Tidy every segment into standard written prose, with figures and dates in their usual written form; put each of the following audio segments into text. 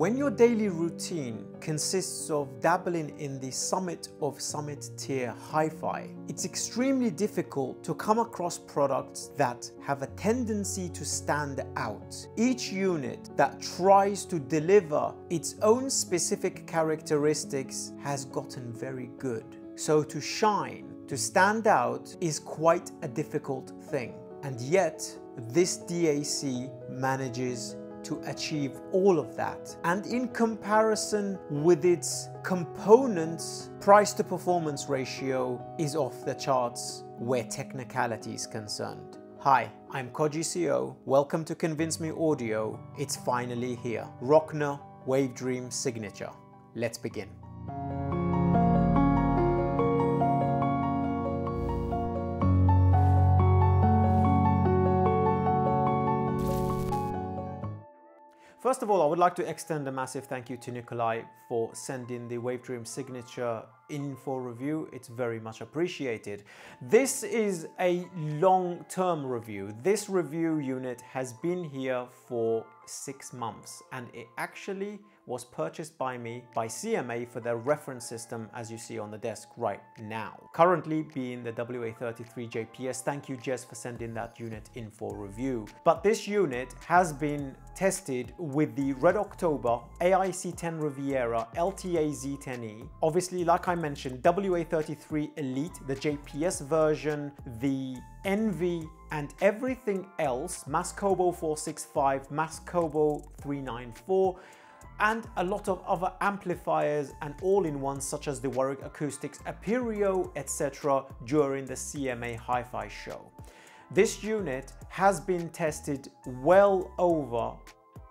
When your daily routine consists of dabbling in the summit of summit tier hi-fi, it's extremely difficult to come across products that have a tendency to stand out. Each unit that tries to deliver its own specific characteristics has gotten very good. So to shine, to stand out, is quite a difficult thing. And yet, this DAC manages to achieve all of that. And in comparison with its components, price to performance ratio is off the charts where technicality is concerned. Hi, I'm Koji CO. Welcome to Convince Me Audio. It's finally here. Rockna Wavedream Signature. Let's begin. First of all, I would like to extend a massive thank you to Nikolai for sending the Wavedream Signature in for review. It's very much appreciated. This is a long-term review. This review unit has been here for 6 months and it actually was purchased by me by CMA for their reference system, as you see on the desk right now. Currently being the WA33 JPS. Thank you, Jess, for sending that unit in for review. But this unit has been tested with the Red October, AIC10 Riviera, LTA Z10E. Obviously, like I mentioned, WA33 Elite, the JPS version, the Envy, and everything else, Mascobo 465, Mascobo 394, and a lot of other amplifiers and all-in-ones such as the Warwick Acoustics, Aperio, etc. during the CMA Hi-Fi show. This unit has been tested well over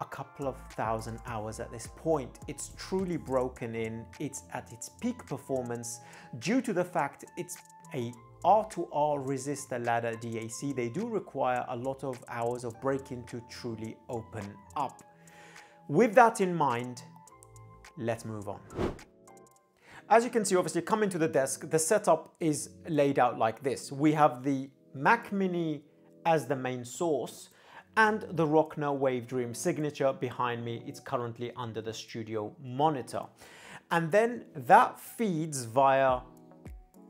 a couple of thousand hours at this point. It's truly broken in. It's at its peak performance due to the fact it's a R2R resistor ladder DAC. They do require a lot of hours of break-in to truly open up. With that in mind, let's move on. As you can see, obviously coming to the desk, the setup is laid out like this. We have the Mac Mini as the main source and the Rockna Wavedream Signature behind me. It's currently under the studio monitor. And then that feeds via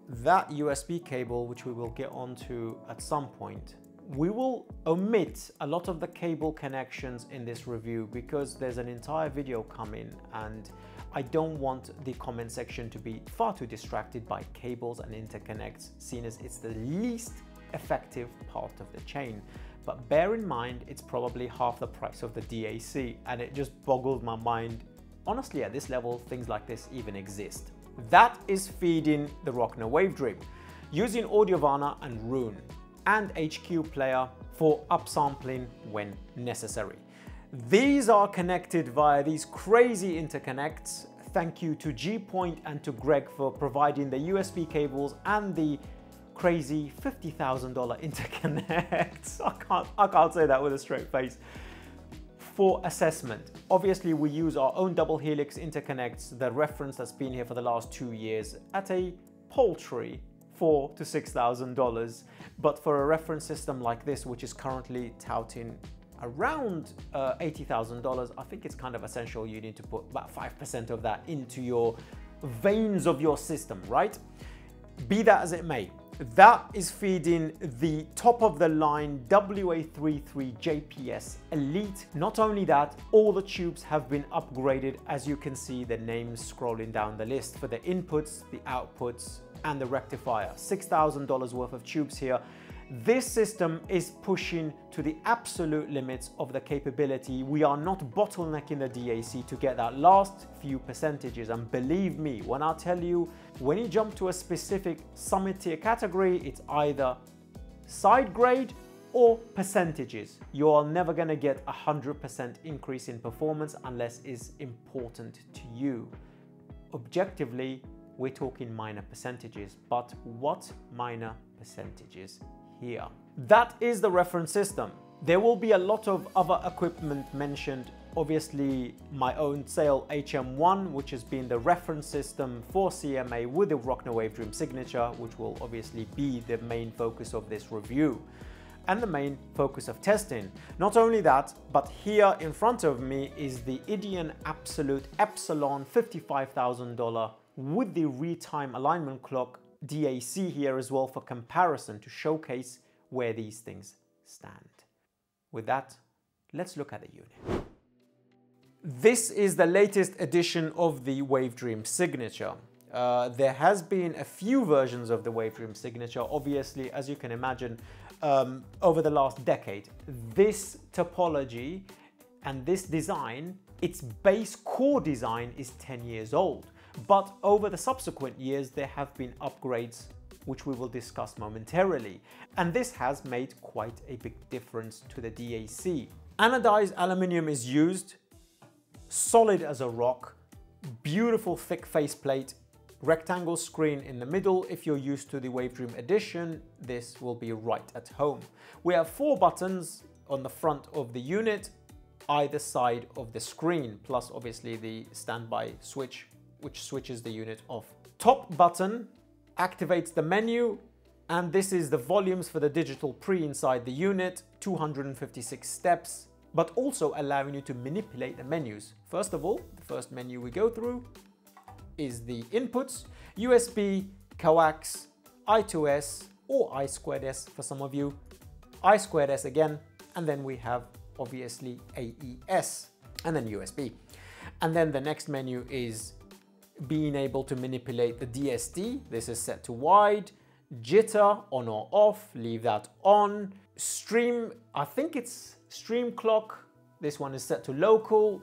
that USB cable, which we will get onto at some point. We will omit a lot of the cable connections in this review because there's an entire video coming and I don't want the comment section to be far too distracted by cables and interconnects, seeing as it's the least effective part of the chain. But bear in mind, it's probably half the price of the DAC and it just boggles my mind. Honestly, at this level, things like this even exist. That is feeding the Rockna Wavedream using Audiovana and Rune and HQ Player for upsampling when necessary. These are connected via these crazy interconnects. Thank you to G-Point and to Greg for providing the USB cables and the crazy $50,000 interconnects. I can't say that with a straight face. For assessment, obviously we use our own double helix interconnects, the reference that's been here for the last 2 years at a paltry $4,000 to $6,000, but for a reference system like this, which is currently touting around $80,000, I think it's kind of essential you need to put about 5% of that into your veins of your system, right? Be that as it may, that is feeding the top of the line WA33 JPS Elite. Not only that, all the tubes have been upgraded, as you can see the names scrolling down the list for the inputs, the outputs, and the rectifier. $6,000 worth of tubes here. This system is pushing to the absolute limits of the capability. We are not bottlenecking the DAC to get that last few percentages. And believe me, when I tell you, when you jump to a specific summit tier category, it's either side grade or percentages. You are never gonna get 100% increase in performance unless it's important to you. Objectively, we're talking minor percentages, but what minor percentages here? That is the reference system. There will be a lot of other equipment mentioned. Obviously, my own Sale HM1, which has been the reference system for CMA with the Rockna Wavedream Signature, which will obviously be the main focus of this review. and the main focus of testing. Not only that, but here in front of me is the Odeon Absolute Epsilon $55,000 with the retime alignment clock DAC here as well for comparison to showcase where these things stand. With that, let's look at the unit. This is the latest edition of the Wavedream Signature. There has been a few versions of the Wavedream Signature, obviously, as you can imagine, over the last decade. This topology and this design, its base core design is 10 years old. But over the subsequent years, there have been upgrades, which we will discuss momentarily. And this has made quite a big difference to the DAC. Anodized aluminium is used, solid as a rock, beautiful thick faceplate, rectangle screen in the middle. If you're used to the Wavedream edition, this will be right at home. We have 4 buttons on the front of the unit, either side of the screen, plus obviously the standby switch, which switches the unit off. Top button activates the menu, and this is the volumes for the digital pre inside the unit, 256 steps, but also allowing you to manipulate the menus. First of all, the first menu we go through is the inputs, USB, coax, I2S or I2S for some of you, I2S again, and then we have obviously AES and then USB. And then the next menu is being able to manipulate the DSD. This is set to wide, jitter on or off, leave that on. Stream, I think it's stream clock. This one is set to local.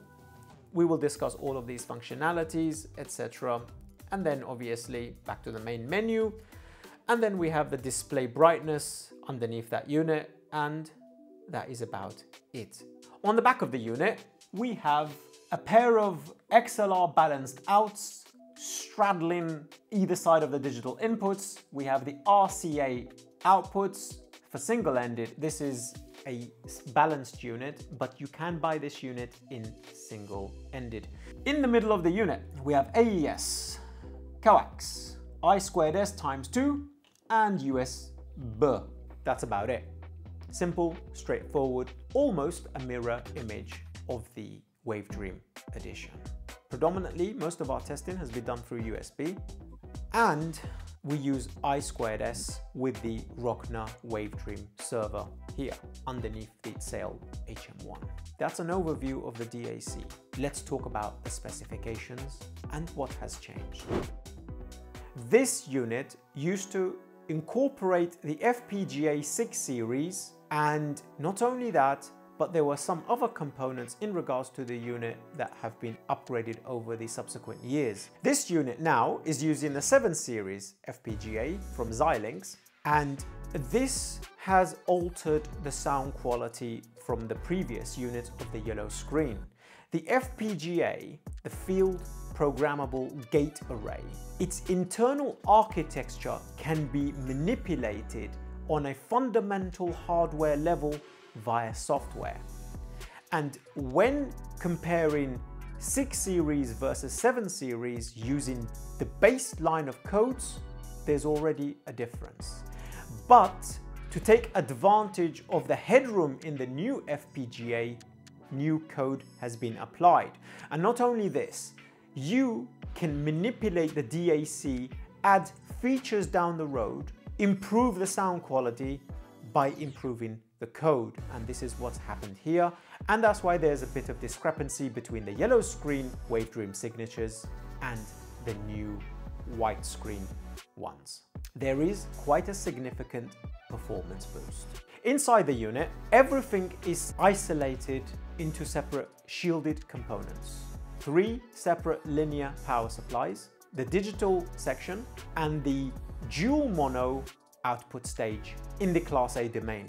We will discuss all of these functionalities, etc. And then obviously back to the main menu. And then we have the display brightness underneath that unit, and that is about it. On the back of the unit, we have a pair of XLR balanced outs straddling either side of the digital inputs. We have the RCA outputs for single-ended. This is a balanced unit, but you can buy this unit in single-ended. In the middle of the unit, we have AES, coax, I2S times 2, and USB. That's about it. Simple, straightforward, almost a mirror image of the Wavedream edition. Predominantly, most of our testing has been done through USB, and we use I2S with the Rockna Wavedream server here underneath the Sail HM1. That's an overview of the DAC. Let's talk about the specifications and what has changed. This unit used to incorporate the FPGA 6 series, and not only that, but there were some other components in regards to the unit that have been upgraded over the subsequent years. This unit now is using the 7 series FPGA from Xilinx, and this has altered the sound quality from the previous unit of the yellow screen. The FPGA, the Field Programmable Gate Array, its internal architecture can be manipulated on a fundamental hardware level via software. And when comparing 6 series versus 7 series using the baseline of codes, there's already a difference. But to take advantage of the headroom in the new FPGA, new code has been applied. And not only this, you can manipulate the DAC, add features down the road, improve the sound quality by improving the code, and this is what's happened here, and that's why there's a bit of discrepancy between the yellow screen Wavedream signatures and the new white screen ones. There is quite a significant performance boost. Inside the unit, everything is isolated into separate shielded components. 3 separate linear power supplies, the digital section, and the dual mono output stage in the Class A domain.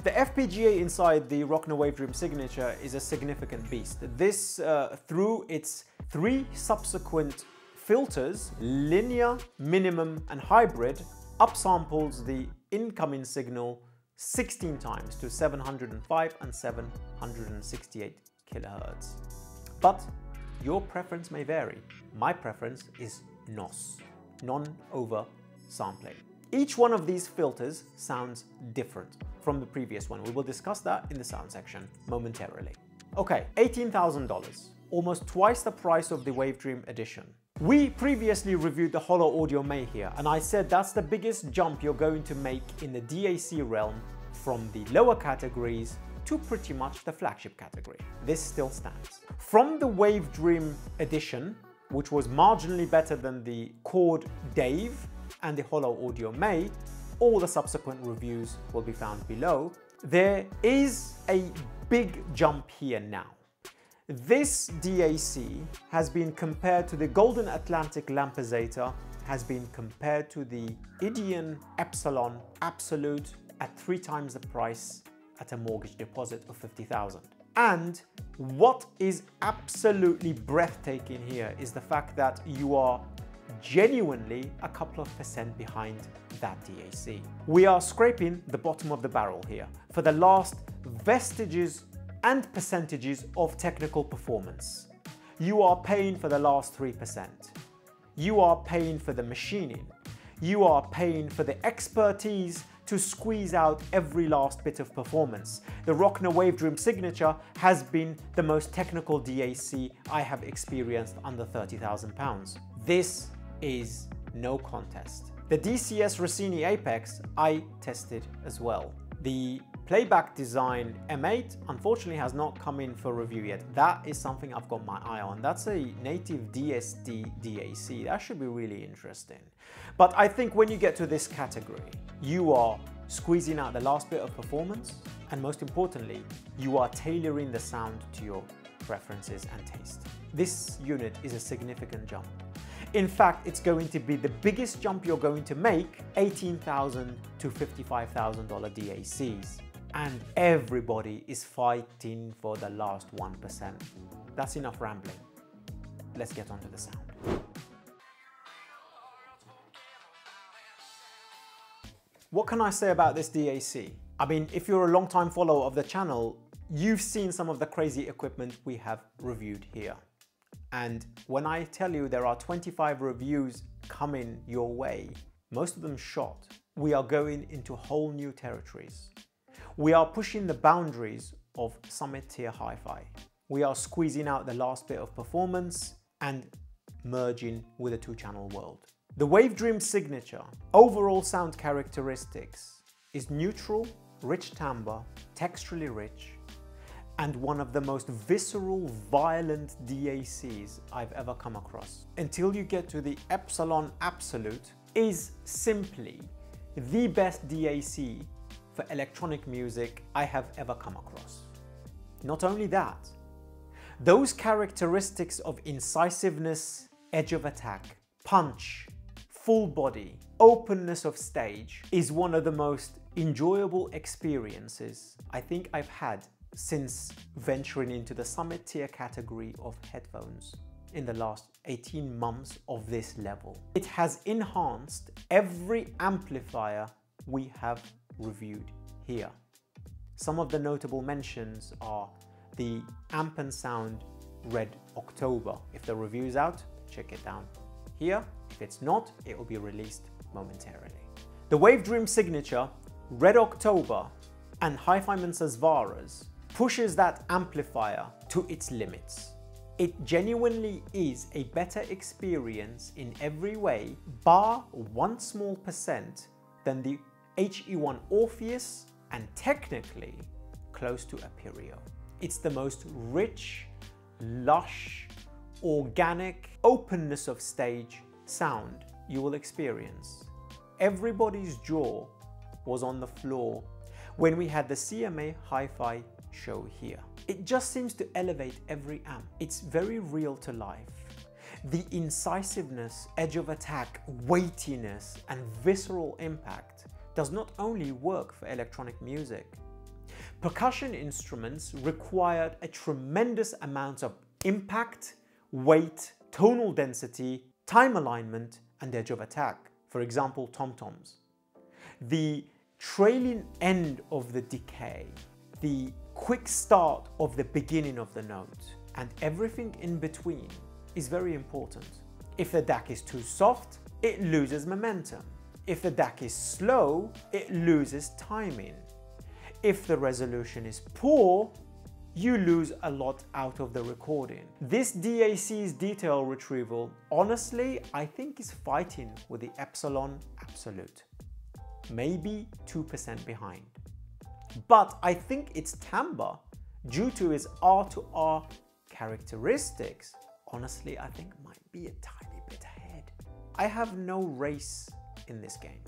The FPGA inside the Rockna Wavedream Signature is a significant beast. This, through its 3 subsequent filters, linear, minimum, and hybrid, upsamples the incoming signal 16 times to 705 and 768 kilohertz. But your preference may vary. My preference is NOS, non-over sampling. Each one of these filters sounds different. from the previous one. We will discuss that in the sound section momentarily. Okay, $18,000, almost twice the price of the Wavedream Edition. We previously reviewed the Hollow Audio May here, and I said that's the biggest jump you're going to make in the DAC realm from the lower categories to pretty much the flagship category. This still stands. From the Wavedream Edition, which was marginally better than the Chord Dave and the Hollow Audio May, all the subsequent reviews will be found below. There is a big jump here now. This DAC has been compared to the Golden Atlantic Lampizator, has been compared to the Odeon Epsilon Absolute at 3 times the price at a mortgage deposit of $50,000. And what is absolutely breathtaking here is the fact that you are genuinely a couple of % behind that DAC. We are scraping the bottom of the barrel here for the last vestiges and percentages of technical performance. You are paying for the last 3%. You are paying for the machining. You are paying for the expertise to squeeze out every last bit of performance. The Rockna Wavedream Signature has been the most technical DAC I have experienced under £30,000. This is no contest. The DCS Rossini Apex I tested as well. The Playback Design M8 unfortunately has not come in for review yet. That is something I've got my eye on. That's a native DSD DAC. That should be really interesting. But I think when you get to this category, you are squeezing out the last bit of performance, and most importantly, you are tailoring the sound to your preferences and taste. This unit is a significant jump. In fact, it's going to be the biggest jump you're going to make, $18,000 to $55,000 DACs. And everybody is fighting for the last 1%. That's enough rambling. Let's get on to the sound. What can I say about this DAC? I mean, if you're a long-time follower of the channel, you've seen some of the crazy equipment we have reviewed here. And when I tell you there are 25 reviews coming your way, most of them shot, we are going into whole new territories. We are pushing the boundaries of summit tier hi-fi. We are squeezing out the last bit of performance and merging with a 2-channel world. The Wavedream Signature overall sound characteristics is neutral, rich timbre, texturally rich, and one of the most visceral, violent DACs I've ever come across. Until you get to the Epsilon Absolute, is simply the best DAC for electronic music I have ever come across. Not only that, those characteristics of incisiveness, edge of attack, punch, full body, openness of stage is one of the most enjoyable experiences I think I've had since venturing into the summit tier category of headphones in the last 18 months of this level. It has enhanced every amplifier we have reviewed here. Some of the notable mentions are the Amp & Sound Red October. If the review is out, check it down here. If it's not, it will be released momentarily. The Wavedream Signature Red October and Hi-Fi Varas pushes that amplifier to its limits. It genuinely is a better experience in every way, bar 1 small % than the HE1 Orpheus, and technically close to Aperio. It's the most rich, lush, organic, openness of stage sound you will experience. Everybody's jaw was on the floor when we had the CMA Hi-Fi show here. It just seems to elevate every amp. It's very real to life. The incisiveness, edge of attack, weightiness, and visceral impact does not only work for electronic music. Percussion instruments required a tremendous amount of impact, weight, tonal density, time alignment, and edge of attack. For example, tom-toms. The trailing end of the decay, the quick start of the beginning of the note, and everything in between is very important. If the DAC is too soft, it loses momentum. If the DAC is slow, it loses timing. If the resolution is poor, you lose a lot out of the recording. This DAC's detail retrieval, honestly, I think is fighting with the Epsilon Absolute. Maybe 2% behind. But I think its timbre, due to its R2R characteristics, honestly, I think might be a tiny bit ahead. I have no race in this game.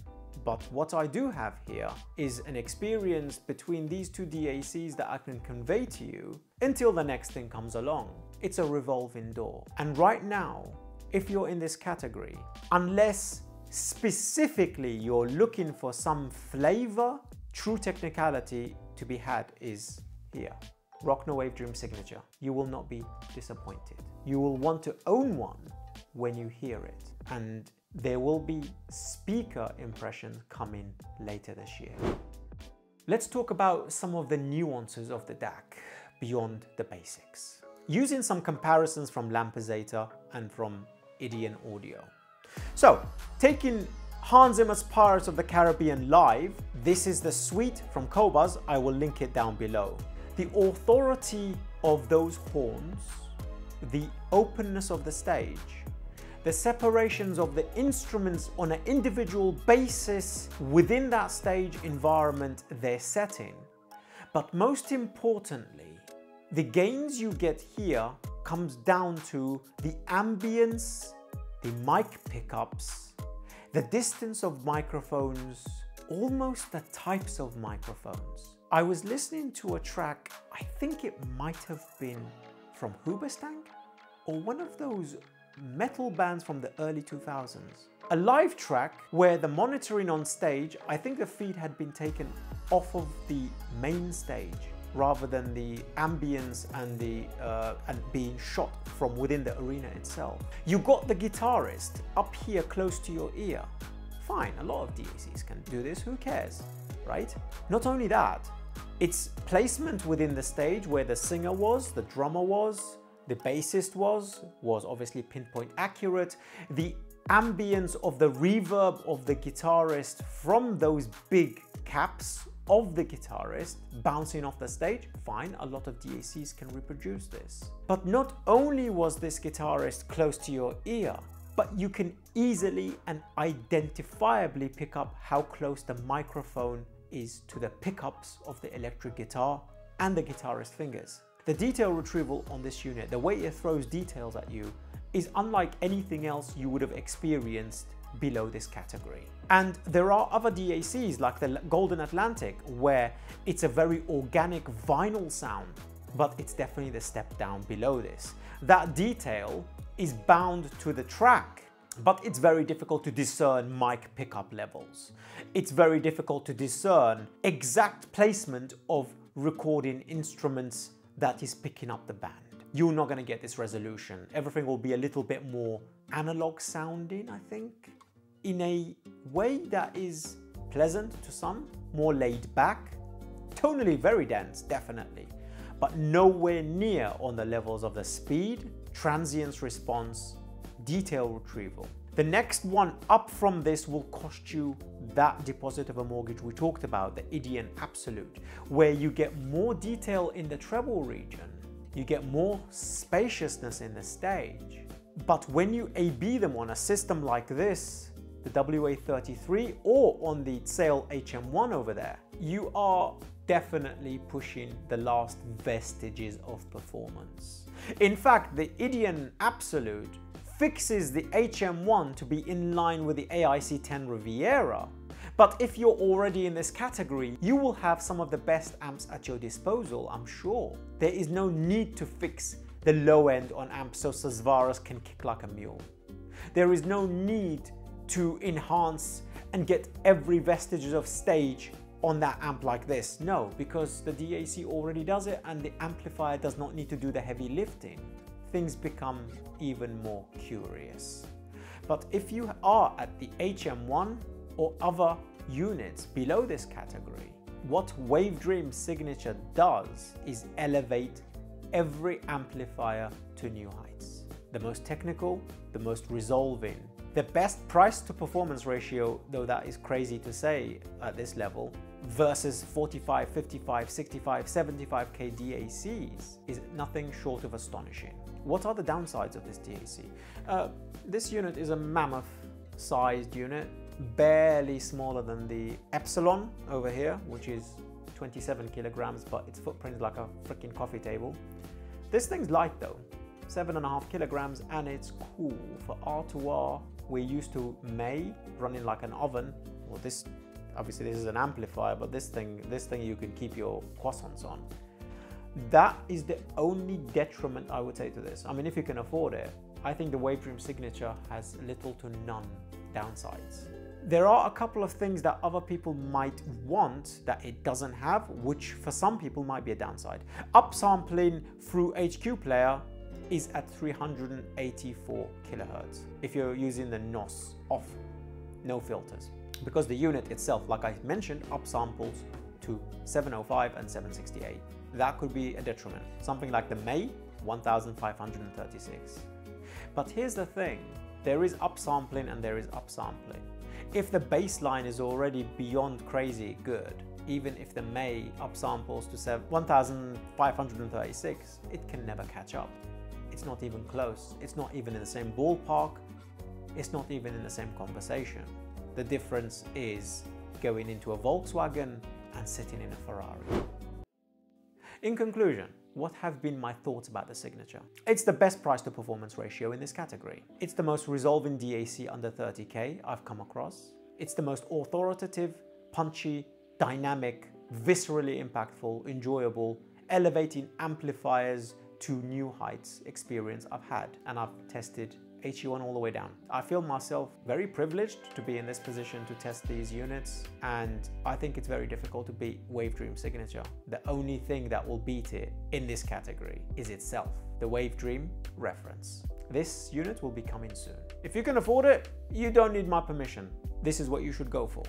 But what I do have here is an experience between these two DACs that I can convey to you until the next thing comes along. It's a revolving door. And right now, if you're in this category, unless specifically you're looking for some flavor, true technicality to be had is here. Rockna Wavedream Signature. You will not be disappointed. You will want to own one when you hear it. And there will be speaker impressions coming later this year. Let's talk about some of the nuances of the DAC beyond the basics, using some comparisons from Lampizator and from Odeon audio. So, taking Hans Zimmer's Pirates of the Caribbean live, this is the suite from Qobuz. I will link it down below. The authority of those horns, the openness of the stage, the separations of the instruments on an individual basis within that stage environment they're setting. But most importantly, the gains you get here comes down to the ambience, the mic pickups, the distance of microphones, almost the types of microphones. I was listening to a track, I think it might have been from Hoobastank or one of those metal bands from the early 2000s. A live track where the monitoring on stage, I think the feed had been taken off of the main stage rather than the ambience and being shot from within the arena itself. You got the guitarist up here close to your ear. Fine, a lot of DACs can do this, who cares, right? Not only that, its placement within the stage where the singer was, the drummer was, the bassist was obviously pinpoint accurate. The ambience of the reverb of the guitarist from those big caps of the guitarist bouncing off the stage, fine, a lot of DACs can reproduce this. But not only was this guitarist close to your ear, but you can easily and identifiably pick up how close the microphone is to the pickups of the electric guitar and the guitarist's fingers. The detail retrieval on this unit, the way it throws details at you, is unlike anything else you would have experienced below this category. And there are other DACs like the Golden Atlantic where it's a very organic vinyl sound, but it's definitely the step down below this. That detail is bound to the track, but it's very difficult to discern mic pickup levels. It's very difficult to discern exact placement of recording instruments that is picking up the band. You're not going to get this resolution. Everything will be a little bit more analog sounding, I think, in a way that is pleasant to some, more laid back, tonally very dense, definitely, but nowhere near on the levels of the speed, transients response, detail retrieval. The next one up from this will cost you that deposit of a mortgage we talked about, the Odeon Absolute, where you get more detail in the treble region, you get more spaciousness in the stage. But when you A/B them on a system like this, the WA33 or on the Sale HM1 over there, you are definitely pushing the last vestiges of performance. In fact, the Odeon Absolute fixes the HM1 to be in line with the AIC-10 Riviera. But if you're already in this category, you will have some of the best amps at your disposal, I'm sure. There is no need to fix the low end on amps so Sazvaras can kick like a mule. There is no need to enhance and get every vestige of stage on that amp like this. No, because the DAC already does it and the amplifier does not need to do the heavy lifting. Things become even more curious. But if you are at the HM1 or other units below this category, what Wavedream Signature does is elevate every amplifier to new heights. The most technical, the most resolving, the best price to performance ratio, though that is crazy to say at this level, versus 45, 55, 65, 75k DACs is nothing short of astonishing. What are the downsides of this DAC? This unit is a mammoth sized unit, barely smaller than the Epsilon over here, which is 27 kilograms, but its footprint is like a freaking coffee table. This thing's light though, 7.5 kilograms, and it's cool. For R2R, we're used to May running like an oven. Well, this, obviously this is an amplifier, but this thing you can keep your croissants on. That is the only detriment I would say to this. I mean, if you can afford it, I think the Wavedream Signature has little to none downsides. There are a couple of things that other people might want that it doesn't have, which for some people might be a downside. Upsampling through HQ player is at 384 kilohertz if you're using the NOS off, no filters, because the unit itself, like I mentioned, upsamples to 705 and 768. That could be a detriment. Something like the May 1536. But here's the thing, there is upsampling and there is upsampling. If the baseline is already beyond crazy good, even if the May upsamples to 1536, it can never catch up. It's not even close. It's not even in the same ballpark. It's not even in the same conversation. The difference is going into a Volkswagen and sitting in a Ferrari. In conclusion, what have been my thoughts about the Signature? It's the best price to performance ratio in this category. It's the most resolving DAC under 30k I've come across. It's the most authoritative, punchy, dynamic, viscerally impactful, enjoyable, elevating amplifiers to new heights experience I've had, and I've tested HE1 all the way down. I feel myself very privileged to be in this position to test these units, and I think it's very difficult to beat Wavedream Signature. The only thing that will beat it in this category is itself, the Wavedream reference. This unit will be coming soon. If you can afford it, you don't need my permission. This is what you should go for.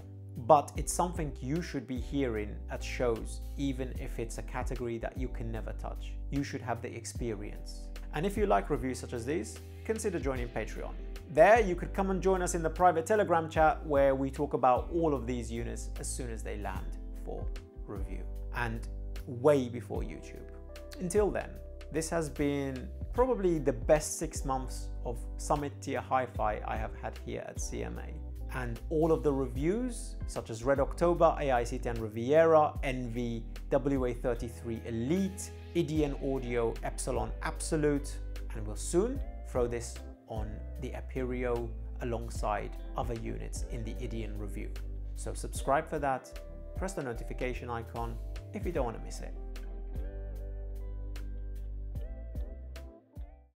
But it's something you should be hearing at shows, even if it's a category that you can never touch. You should have the experience. And if you like reviews such as these, consider joining Patreon. There you could come and join us in the private Telegram chat where we talk about all of these units as soon as they land for review and way before YouTube. Until then, this has been probably the best 6 months of Summit Tier Hi-Fi I have had here at CMA. And all of the reviews, such as Red October, AIC10 Riviera, NV, WA33 Elite, Odeon Audio, Epsilon Absolute, and we'll soon throw this on the Aperio alongside other units in the Odeon review. So subscribe for that, press the notification icon if you don't want to miss it.